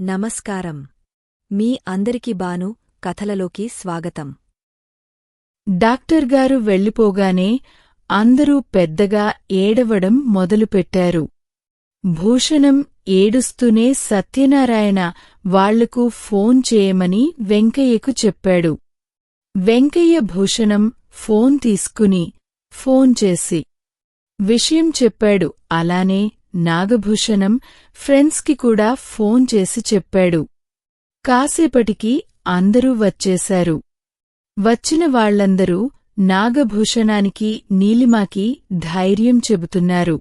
నమస్కారం. మీ అందరికి బాను కథలలోకి స్వాగతం. డాక్టర్గారు వెళ్ళిపోగానే అందరూ పెద్దగా ఏడవడం మొదలుపెట్టారు. భూషణం ఏడుస్తూనే సత్యనారాయణ వాళ్లకు ఫోన్ చేయమని వెంకయ్యకు చెప్పాడు. వెంకయ్య భూషణం ఫోన్ తీసుకుని ఫోన్ చేసి విషయం చెప్పాడు. అలానే నాగభూషణం ఫ్రెండ్స్కి కూడా ఫోన్ చేసి చెప్పాడు. కాసేపటికి అందరూ వచ్చేశారు. వచ్చిన వాళ్లందరూ నాగభూషణానికి నీలిమాకి ధైర్యం చెబుతున్నారు.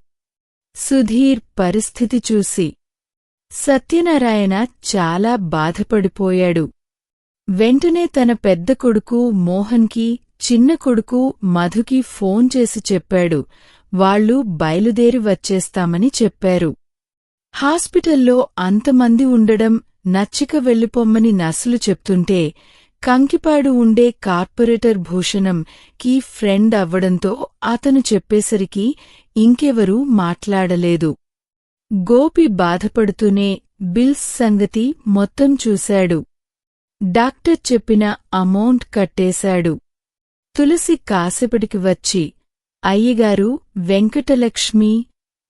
సుధీర్ పరిస్థితి చూసి సత్యనారాయణ చాలా బాధపడిపోయాడు. వెంటనే తన పెద్ద కొడుకు మోహన్కి, చిన్న కొడుకు మధుకి ఫోన్ చేసి చెప్పాడు. వాళ్లు బయలుదేరి వచ్చేస్తామని చెప్పారు. హాస్పిటల్లో అంతమంది ఉండడం నచ్చిక వెళ్ళిపొమ్మని నర్సులు చెప్తుంటే కంకిపాడు ఉండే కార్పొరేటర్ భూషణం కి ఫ్రెండ్ అవ్వడంతో అతను చెప్పేసరికి ఇంకెవరూ మాట్లాడలేదు. గోపి బాధపడుతూనే బిల్స్ సంగతి మొత్తం చూశాడు. డాక్టర్ చెప్పిన అమౌంట్ కట్టేశాడు. తులసి కాసేపటికి వచ్చి అయ్యగారు వెంకటలక్ష్మి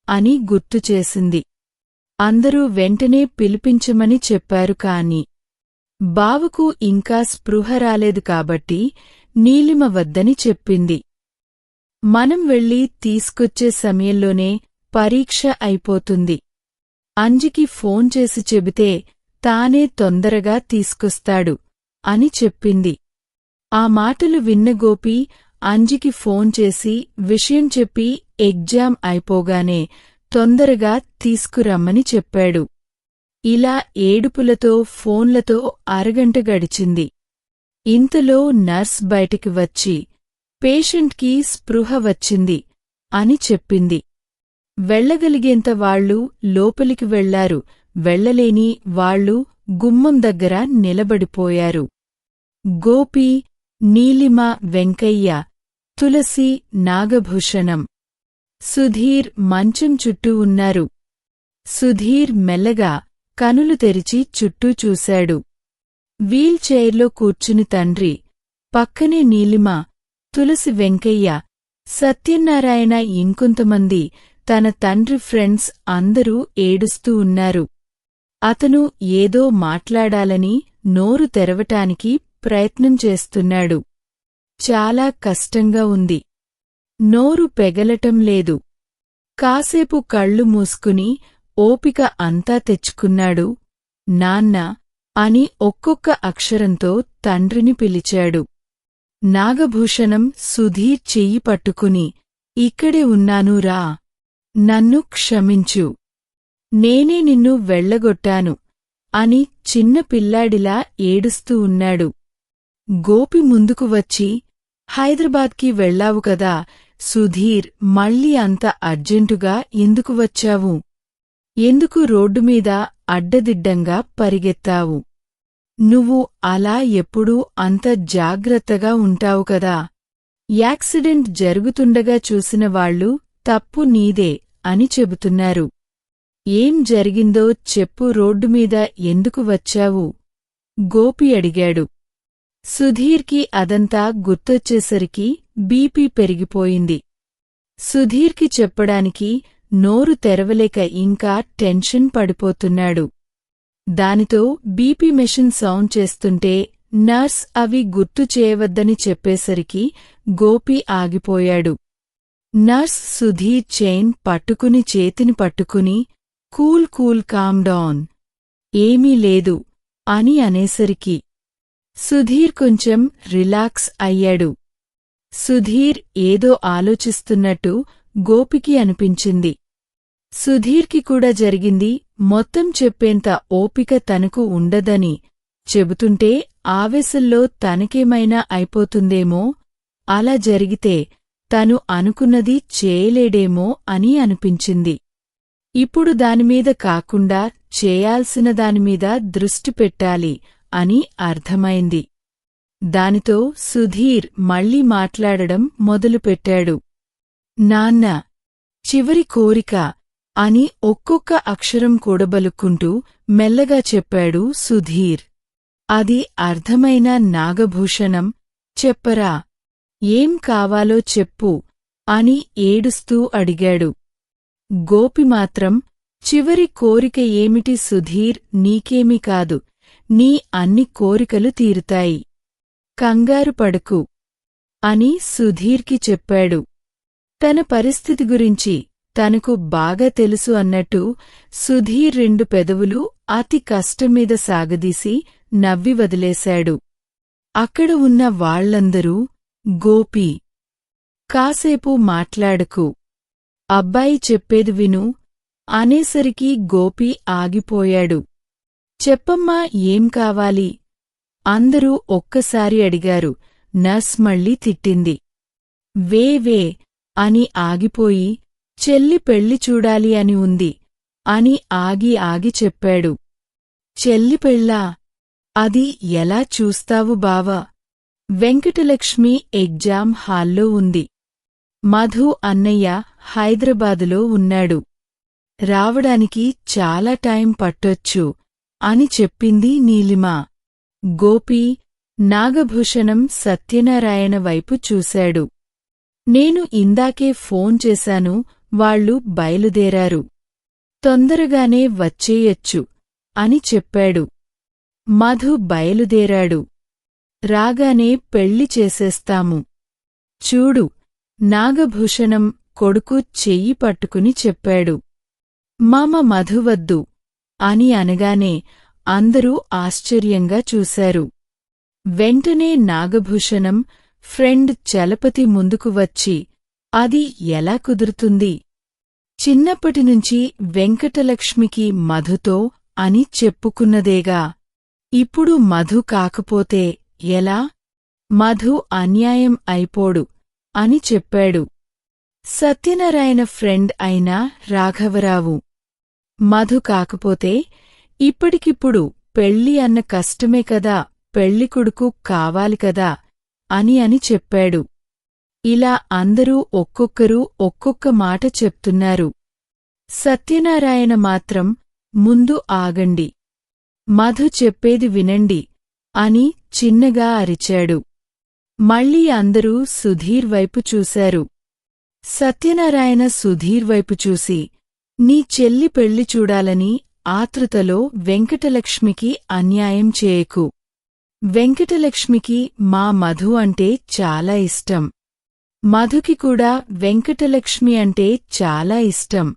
అని గుర్తుచేసింది. అందరూ వెంటనే పిలిపించమని చెప్పారు. కాని బావకు ఇంకా స్పృహ రాలేదు కాబట్టి నీలిమ వద్దని చెప్పింది. మనం వెళ్ళి తీసుకొచ్చే సమయంలోనే పరీక్ష అయిపోతుంది. అంజికి ఫోన్ చేసి చెబితే తానే తొందరగా తీసుకొస్తాడు అని చెప్పింది. ఆ మాటలు విన్న గోపి అంజికి ఫోన్ చేసి విషయం చెప్పి ఎగ్జామ్ అయిపోగానే తొందరగా తీసుకురమ్మని చెప్పాడు. ఇలా ఏడుపులతో ఫోన్లతో అరగంట గడిచింది. ఇంతలో నర్స్ బయటికి వచ్చి పేషెంట్కి స్పృహ వచ్చింది అని చెప్పింది. వెళ్లగలిగేంత వాళ్లు లోపలికి వెళ్లారు. వెళ్లలేని వాళ్లు గుమ్మం దగ్గర నిలబడిపోయారు. గోపి, నీలిమ, వెంకయ్య, తులసి, నాగభూషణం, సుధీర్ మంచం చుట్టూ ఉన్నారు. సుధీర్ మెల్లగా కనులు తెరిచి చుట్టూ చూశాడు. వీల్ చైర్లో కూర్చుని తండ్రి, పక్కనే నీలిమ, తులసి, వెంకయ్య, సత్యనారాయణ, ఇంకొంతమంది తన తండ్రి ఫ్రెండ్స్ అందరూ ఏడుస్తూ ఉన్నారు. అతను ఏదో మాట్లాడాలని నోరు తెరవటానికి ప్రయత్నం చేస్తున్నాడు. చాలా కష్టంగా ఉంది. నోరు పెగలటం లేదు. కాసేపు కళ్ళు మూసుకుని ఓపిక అంతా తెచ్చుకున్నాడు. నాన్న అని ఒక్కొక్క అక్షరంతో తండ్రిని పిలిచాడు. నాగభూషణం సుధీర్ చెయ్యి పట్టుకుని ఇక్కడే ఉన్నాను రా, నన్ను క్షమించు, నేనే నిన్ను వెళ్లగొట్టాను అని చిన్న పిల్లాడిలా ఏడుస్తూ ఉన్నాడు. గోపి ముందుకు వచ్చి హైదరాబాద్కి వెళ్లావు కదా సుధీర్, మళ్ళీ అంత అర్జెంటుగా ఎందుకు వచ్చావు? ఎందుకు రోడ్డుమీద అడ్డదిడ్డంగా పరిగెత్తావు? నువ్వు అలా ఎప్పుడూ అంత జాగ్రత్తగా ఉంటావు కదా. యాక్సిడెంట్ జరుగుతుండగా చూసిన వాళ్లు తప్పు నీదే అని చెబుతున్నారు. ఏం జరిగిందో చెప్పు, రోడ్డుమీద ఎందుకు వచ్చావు? గోపి అడిగాడు. సుధీర్కి అదంతా గుర్తొచ్చేసరికి బీపీ పెరిగిపోయింది. సుధీర్కి చెప్పడానికి నోరు తెరవలేక ఇంకా టెన్షన్ పడిపోతున్నాడు. దానితో బీపీ మెషిన్ సౌండ్ చేస్తుంటే నర్స్ అవి గుర్తు చేయవద్దని చెప్పేసరికి గోపి ఆగిపోయాడు. నర్స్ సుధీర్ చైన్ పట్టుకుని చేతిని పట్టుకుని కూల్ కూల్ కామ్ డౌన్, ఏమీ లేదు అని అనేసరికి సుధీర్ కొంచెం రిలాక్స్ అయ్యాడు. సుధీర్ ఏదో ఆలోచిస్తున్నట్టు గోపికి అనిపించింది. సుధీర్కి కూడా జరిగింది మొత్తం చెప్పేంత ఓపిక తనకు ఉండదని చెబుతుంటే ఆవేశంలో తనకేమైనా అయిపోతుందేమో, అలా జరిగితే తను అనుకున్నది చేయలేడేమో అని అనిపించింది. ఇప్పుడు దానిమీద కాకుండా చేయాల్సిన దానిమీద దృష్టి పెట్టాలి అని అర్థమైంది. దానితో సుధీర్ మళ్లీ మాట్లాడడం మొదలుపెట్టాడు. నాన్న, చివరి కోరిక అని ఒక్కొక్క అక్షరం కూడబలుక్కుంటూ మెల్లగా చెప్పాడు సుధీర్. అది అర్థమైన నాగభూషణం, చెప్పరా, ఏం కావాలో చెప్పు అని ఏడుస్తూ అడిగాడు. గోపి మాత్రం, చివరి కోరిక ఏమిటి సుధీర్, నీకేమీ కాదు, నీ అన్ని కోరికలు తీరుతాయి, కంగారు పడకు అని సుధీర్కి చెప్పాడు. తన పరిస్థితి గురించి తనకు బాగా తెలుసు అన్నట్టు సుధీర్ 2 పెదవులు అతి కష్టంమీద సాగదీసి నవ్వి వదిలేశాడు. అక్కడ ఉన్న వాళ్లందరూ, గోపీ, కాసేపు మాట్లాడకు, అబ్బాయి చెప్పేది విను అనేసరికి గోపి ఆగిపోయాడు. చెప్పమ్మా, ఏం కావాలి? అందరూ ఒక్కసారి అడిగారు. నర్స్ మళ్ళీ తిట్టింది. వే అని ఆగిపోయి, చెల్లి పెళ్లి చూడాలి అని ఉంది అని ఆగి చెప్పాడు. చెల్లి పెళ్ళా? అది ఎలా చూస్తావు బావా? వెంకటలక్ష్మి ఎగ్జామ్ హాల్లో ఉంది. మధు అన్నయ్య హైదరాబాదులో ఉన్నాడు. రావడానికి చాలా టైం పట్టొచ్చు అని చెప్పింది నీలిమ. గోపి, నాగభూషణం సత్యనారాయణ వైపు చూశాడు. నేను ఇందాకే ఫోన్ చేశాను, వాళ్ళు బయలుదేరారు, తొందరగానే వచ్చేయొచ్చు అని చెప్పాడు. మధు బయలుదేరాడు. రాగానే పెళ్లి చేసేస్తాము. చూడు, నాగభూషణం కొడుకు చెయ్యి పట్టుకుని చెప్పాడు. మామ మధువద్దు అని అనగానే అందరూ ఆశ్చర్యంగా చూశారు. వెంటనే నాగభూషణం ఫ్రెండ్ చలపతి ముందుకు వచ్చి, అది ఎలా కుదురుతుంది? చిన్నప్పటినుంచి వెంకటలక్ష్మికి మధుతో అని చెప్పుకున్నదేగా. ఇప్పుడు మధు కాకపోతే ఎలా? మధు అన్యాయం అయిపోడు అని చెప్పాడు. సత్యనారాయణ ఫ్రెండ్ అయిన రాఘవరావు, మధు కాకపోతే ఇప్పటికిప్పుడు పెళ్ళి అన్న కష్టమే కదా, పెళ్ళికొడుకు కావాలి కదా అని చెప్పాడు. ఇలా అందరూ ఒక్కొక్కరు ఒక్కొక్క మాట చెప్తున్నారు. సత్యనారాయణ మాత్రం, ముందు ఆగండి, మధు చెప్పేది వినండి అని చిన్నగా అరిచాడు. మళ్ళీ అందరూ సుధీర్ వైపు చూశారు. సత్యనారాయణ సుధీర్ వైపు చూసి, నీ చెల్లి పెళ్లి చూడాలని ఆతృతలో వెంకటలక్ష్మికి అన్యాయం చేయకు. వెంకటలక్ష్మికి మా మధు అంటే చాలా ఇష్టం. మధుకి కూడా వెంకటలక్ష్మి అంటే చాలా ఇష్టం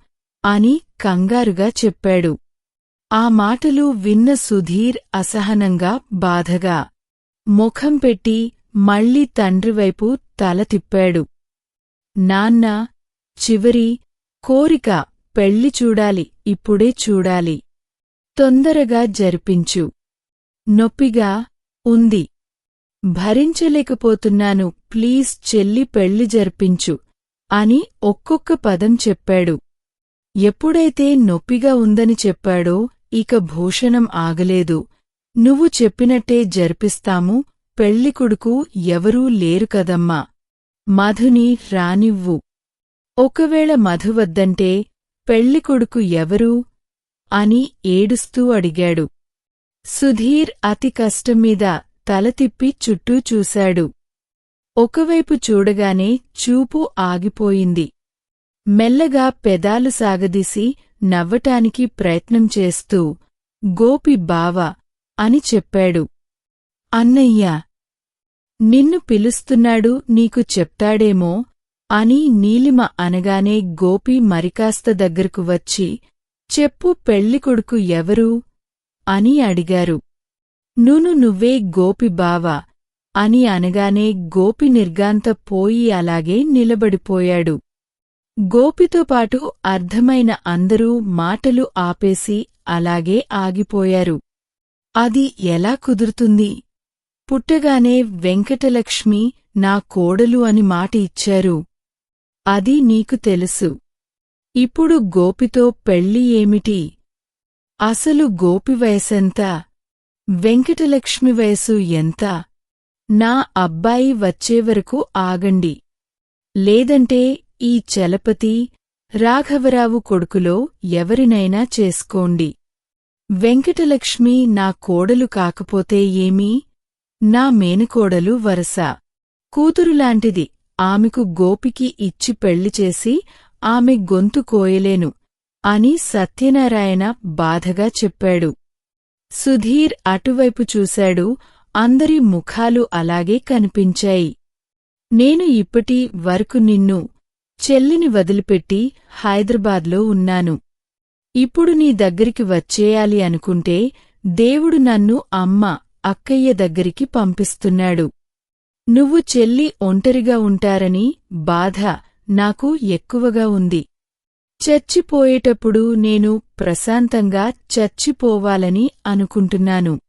అని కంగారుగా చెప్పాడు. ఆ మాటలు విన్న సుధీర్ అసహనంగా, బాధగా ముఖం పెట్టి మళ్ళీ తండ్రివైపు తల తిప్పాడు. నాన్నా, చివరి కోరిక పెళ్లి చూడాలి, ఇప్పుడే చూడాలి. తొందరగా జరిపించు. నొప్పిగా ఉంది, భరించలేకపోతున్నాను, ప్లీజ్ చెల్లి పెళ్లి జరిపించు అని ఒక్కొక్క పదం చెప్పాడు. ఎప్పుడైతే నొప్పిగా ఉందని చెప్పాడో ఇక భూషణం ఆగలేదు. నువ్వు చెప్పినట్టే జరిపిస్తాము, పెళ్ళికొడుకు ఎవరూ లేరు కదమ్మా, మధుని రానివ్వు. ఒకవేళ మధు వద్దంటే పెళ్ళికొడుకు ఎవరు అని ఏడుస్తూ అడిగాడు. సుధీర్ అతి కష్టంమీద తల తిప్పి చుట్టూ చూశాడు. ఒకవైపు చూడగానే చూపు ఆగిపోయింది. మెల్లగా పెదాలు సాగదీసి నవ్వటానికి ప్రయత్నం చేస్తూ, గోపి బావా అని చెప్పాడు. అన్నయ్యా, నిన్ను పిలుస్తున్నాడు, నీకు చెప్తాడేమో అని నీలిమ అనగానే గోపి మరికాస్త దగ్గరకు వచ్చి, చెప్పు, పెళ్ళికొడుకు ఎవరు అని అడిగారు. నువ్వే గోపి బావా అని అనగానే గోపి నిర్గాంత పోయి అలాగే నిలబడిపోయాడు. గోపితో పాటు అర్థమైన అందరూ మాటలు ఆపేసి అలాగే ఆగిపోయారు. అది ఎలా కుదురుతుంది? పుట్టగానే వెంకటలక్ష్మి నా కోడలు అని మాట ఇచ్చారు. అది నీకు తెలుసు. ఇప్పుడు గోపితో పెళ్ళి ఏమిటి? అసలు గోపి వయసెంత? వెంకటలక్ష్మి వయసు ఎంత? నా అబ్బాయి వచ్చేవరకు ఆగండి, లేదంటే ఈ చలపతి, రాఘవరావు కొడుకులో ఎవరినైనా చేసుకోండి. వెంకటలక్ష్మి నా కోడలు కాకపోతే ఏమీ? నా మేనకోడలు వరస. కూతురులాంటిది. ఆమెకు గోపికి ఇచ్చి పెళ్లిచేసి ఆమె గొంతు కోయలేను అని సత్యనారాయణ బాధగా చెప్పాడు. సుధీర్ అటువైపు చూశాడు. అందరి ముఖాలు అలాగే కనిపించాయి. నేను ఇప్పటి వరకు నిన్ను, చెల్లిని వదిలిపెట్టి హైదరాబాద్లో ఉన్నాను. ఇప్పుడు నీ దగ్గరికి వచ్చేయాలి అనుకుంటే దేవుడు నన్ను అమ్మ, అక్కయ్య దగ్గరికి పంపిస్తున్నాడు. నువ్వు చెల్లి ఒంటరిగా ఉంటారని బాధ నాకు ఎక్కువగా ఉంది. చచ్చిపోయేటప్పుడు నేను ప్రశాంతంగా చచ్చిపోవాలని అనుకుంటున్నాను.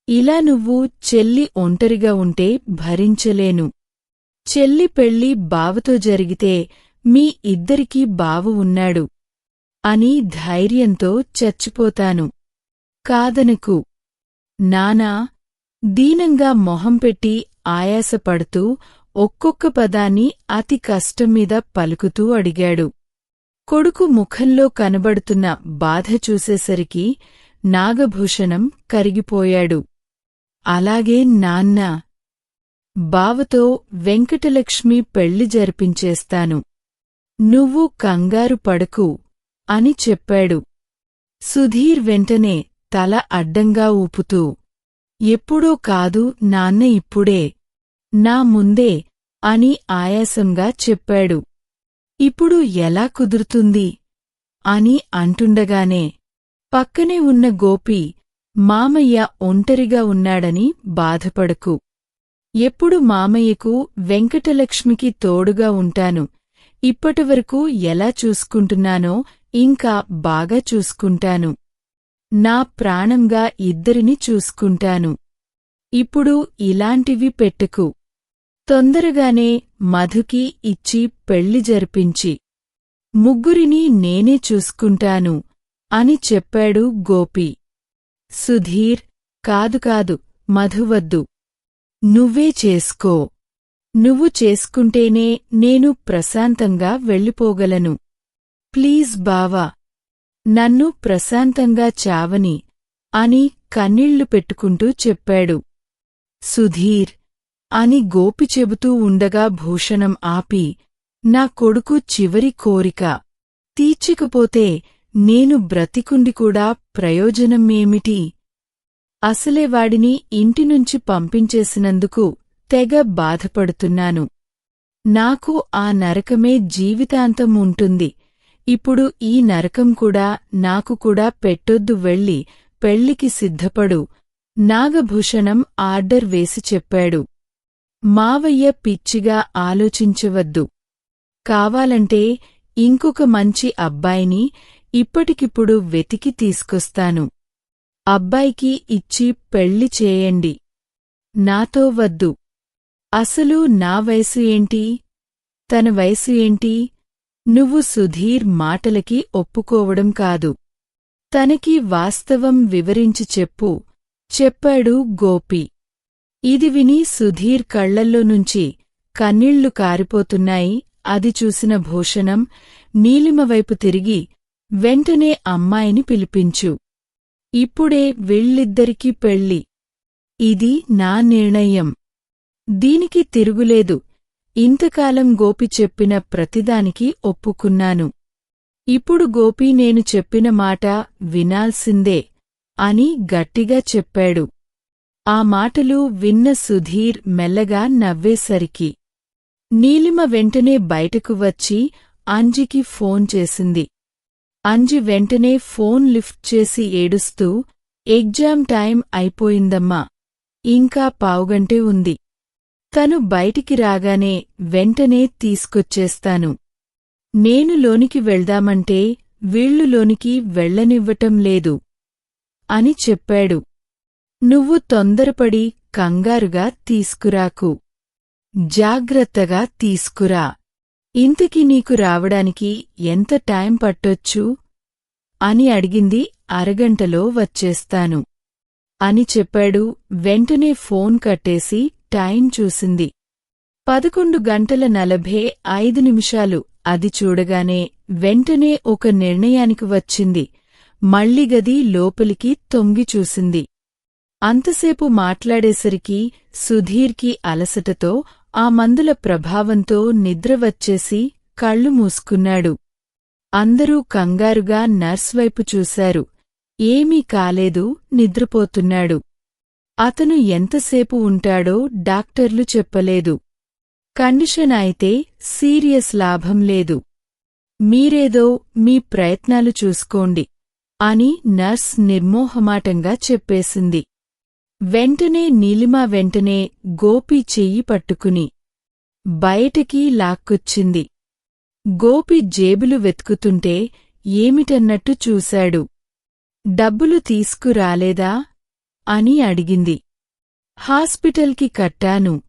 ఇలా నువ్వు చెల్లి ఒంటరిగా ఉంటే భరించలేను. చెల్లి పెళ్లి బావతో జరిగితే మీ ఇద్దరికీ బావ ఉన్నాడు అని ధైర్యంతో చచ్చిపోతాను. కాదనకు. నానా, దీనంగా మొహం పెట్టి ఆయాసపడుతూ ఒక్కొక్క పదాన్ని అతి కష్టంమీద పలుకుతూ అడిగాడు. కొడుకు ముఖంలో కనబడుతున్న బాధ చూసేసరికి నాగభూషణం కరిగిపోయాడు. అలాగే నాన్నా, బావతో వెంకటలక్ష్మి పెళ్లి జరిపించేస్తాను. నువ్వు కంగారు పడకు అని చెప్పాడు. సుధీర్ వెంటనే తల అడ్డంగా ఊపుతూ, ఎప్పుడో కాదు నాన్న, ఇప్పుడే, నా ముందే అని ఆయాసంగా చెప్పాడు. ఇప్పుడు ఎలా కుదురుతుంది అని అంటుండగానే పక్కనే ఉన్న గోపి, మామయ్య ఒంటరిగా ఉన్నాడని బాధపడకు. ఎప్పుడు మామయ్యకు వెంకటలక్ష్మికి తోడుగా ఉంటాను. ఇప్పటివరకు ఎలా చూసుకుంటున్నానో ఇంకా బాగా చూసుకుంటాను. నా ప్రాణంగా ఇద్దరిని చూసుకుంటాను. ఇప్పుడు ఇలాంటివి పెట్టకు. తొందరగానే మధుకి ఇచ్చి పెళ్లి జరిపించి ముగ్గురిని నేనే చూసుకుంటాను అని చెప్పాడు గోపి. సుధీర్, కాదు మధువద్దు, నువ్వే చేసుకో. నువ్వు చేసుకుంటేనే నేను ప్రశాంతంగా వెళ్ళిపోగలను. ప్లీజ్ బావా, నన్ను ప్రశాంతంగా చావని అని కన్నీళ్లు పెట్టుకుంటూ చెప్పాడు. సుధీర్ అని గోపి చెబుతూ ఉండగా భూషణం ఆపి, నా కొడుకు చివరి కోరిక తీర్చకపోతే నేను బ్రతికుండి కూడా ప్రయోజనమేమిటి? అసలే వాడిని ఇంటినుంచి పంపించేసినందుకు తెగ బాధపడుతున్నాను. నాకు ఆ నరకమే జీవితాంతం ఉంటుంది. ఇప్పుడు ఈ నరకం కూడా నాకు కూడా పెట్టొద్దు. వెళ్ళి పెళ్లికి సిద్ధపడు. నాగభూషణం ఆర్డర్ వేసి చెప్పాడు. మావయ్య పిచ్చిగా ఆలోచించవద్దు. కావాలంటే ఇంకొక మంచి అబ్బాయిని ఇప్పటికిప్పుడు వెతికి తీసుకొస్తాను. అబ్బాయికి ఇచ్చి పెళ్లి చేయండి. నాతో వద్దు. అసలు నా వయసు ఏంటి? తన వయసు ఏంటి? నువ్వు సుధీర్ మాటలకి ఒప్పుకోవడం కాదు. తనకి వాస్తవం వివరించి చెప్పు, చెప్పాడు గోపి. ఇది విని సుధీర్ కళ్లల్లో నుంచి కన్నీళ్లు కారిపోతున్నాయి. అది చూసిన భూషణం నీలిమవైపు తిరిగి, వెంటనే అమ్మాయిని పిలిపించు. ఇప్పుడే వీళ్ళిద్దరికీ పెళ్లి. ఇది నా నిర్ణయం. దీనికి తిరుగులేదు. ఇంతకాలం గోపి చెప్పిన ప్రతిదానికి ఒప్పుకున్నాను. ఇప్పుడు గోపి నేను చెప్పిన మాట వినాల్సిందే అని గట్టిగా చెప్పాడు. ఆ మాటలు విన్న సుధీర్ మెల్లగా నవ్వేసరికి నీలిమ వెంటనే బయటకు వచ్చి అంజికి ఫోన్ చేసింది. అంజి వెంటనే ఫోన్ లిఫ్ట్ చేసి ఏడుస్తూ, ఎగ్జామ్ టైం అయిపోయిందమ్మా, ఇంకా పావుగంటే ఉంది. తను బయటికి రాగానే వెంటనే తీసుకొచ్చేస్తాను. నేను లోనికి వెళ్దామంటే వీళ్లు లోనికి వెళ్లనివ్వటం లేదు అని చెప్పాడు. నువ్వు తొందరపడి కంగారుగా తీసుకురాకు. జాగ్రత్తగా తీసుకురా. ఇంతకీ నీకు రావడానికి ఎంత టైం పట్టొచ్చు అని అడిగింది. అరగంటలో వచ్చేస్తాను అని చెప్పాడు. వెంటనే ఫోన్ కట్టేసి టైం చూసింది. 11:45. అది చూడగానే వెంటనే ఒక నిర్ణయానికి వచ్చింది. మళ్ళీ గది లోపలికి తొంగి చూసింది. అంతసేపు మాట్లాడేసరికి సుధీర్కి అలసటతో ఆ మందుల ప్రభావంతో నిద్రవచ్చేసి కళ్ళు మూసుకున్నాడు. అందరూ కంగారుగా నర్స్ వైపు చూశారు. ఏమీ కాలేదు, నిద్రపోతున్నాడు. అతను ఎంతసేపు ఉంటాడో డాక్టర్లు చెప్పలేదు. కండిషన్ అయితే సీరియస్ లాభం లేదు. మీరేదో మీ ప్రయత్నాలు చూసుకోండి అని నర్స్ నిర్మోహమాటంగా చెప్పేసింది. వెంటనే నీలిమ గోపి చెయ్యి పట్టుకుని బయటికి లాక్కొచ్చింది. గోపి జేబులు వెతుకుతుంటే ఏమిటన్నట్టు చూశాడు. డబ్బులు తీసుకురాలేదా అని అడిగింది. హాస్పిటల్కి కట్టాను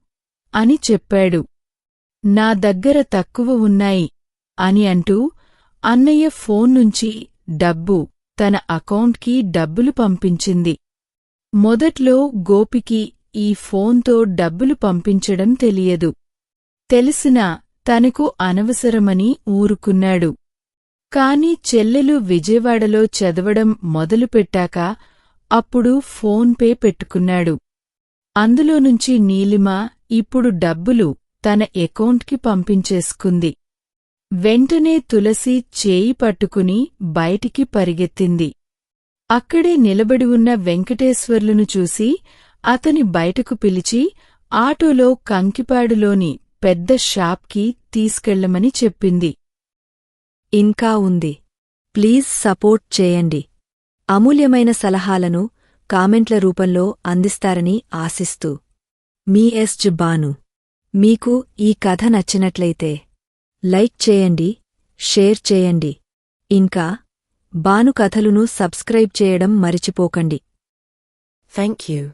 అని చెప్పాడు. నా దగ్గర తక్కువ ఉన్నాయి అని అంటూ అన్నయ్య ఫోన్ నుంచి తన అకౌంట్కి డబ్బులు పంపించింది. మొదట్లో గోపికి ఈ ఫోన్తో డబ్బులు పంపించడం తెలియదు. తెలిసినా తనకు అనవసరమని ఊరుకున్నాడు. కాని చెల్లెలు విజయవాడలో చదవడం మొదలుపెట్టాక అప్పుడు ఫోన్ పే పెట్టుకున్నాడు. అందులోనుంచి నీలిమ ఇప్పుడు డబ్బులు తన ఎకౌంట్కి పంపించేసుకుంది. వెంటనే తులసి చేయి పట్టుకుని బయటికి పరిగెత్తింది. అక్కడే నిలబడి ఉన్న వెంకటేశ్వర్లును చూసి అతని బయటకు పిలిచి ఆటోలో కంకిపాడులోని పెద్ద షాప్కి తీసుకెళ్లమని చెప్పింది. ఇంకా ఉంది. ప్లీజ్ సపోర్ట్ చేయండి. అమూల్యమైన సలహాలను కామెంట్ల రూపంలో అందిస్తారని ఆశిస్తూ మీ ఎస్ బాను. మీకు ఈ కథ నచ్చినట్లయితే లైక్ చేయండి, షేర్ చేయండి. ఇంకా బాను కథలును సబ్స్క్రైబ్ చేయడం మరిచిపోకండి. Thank you.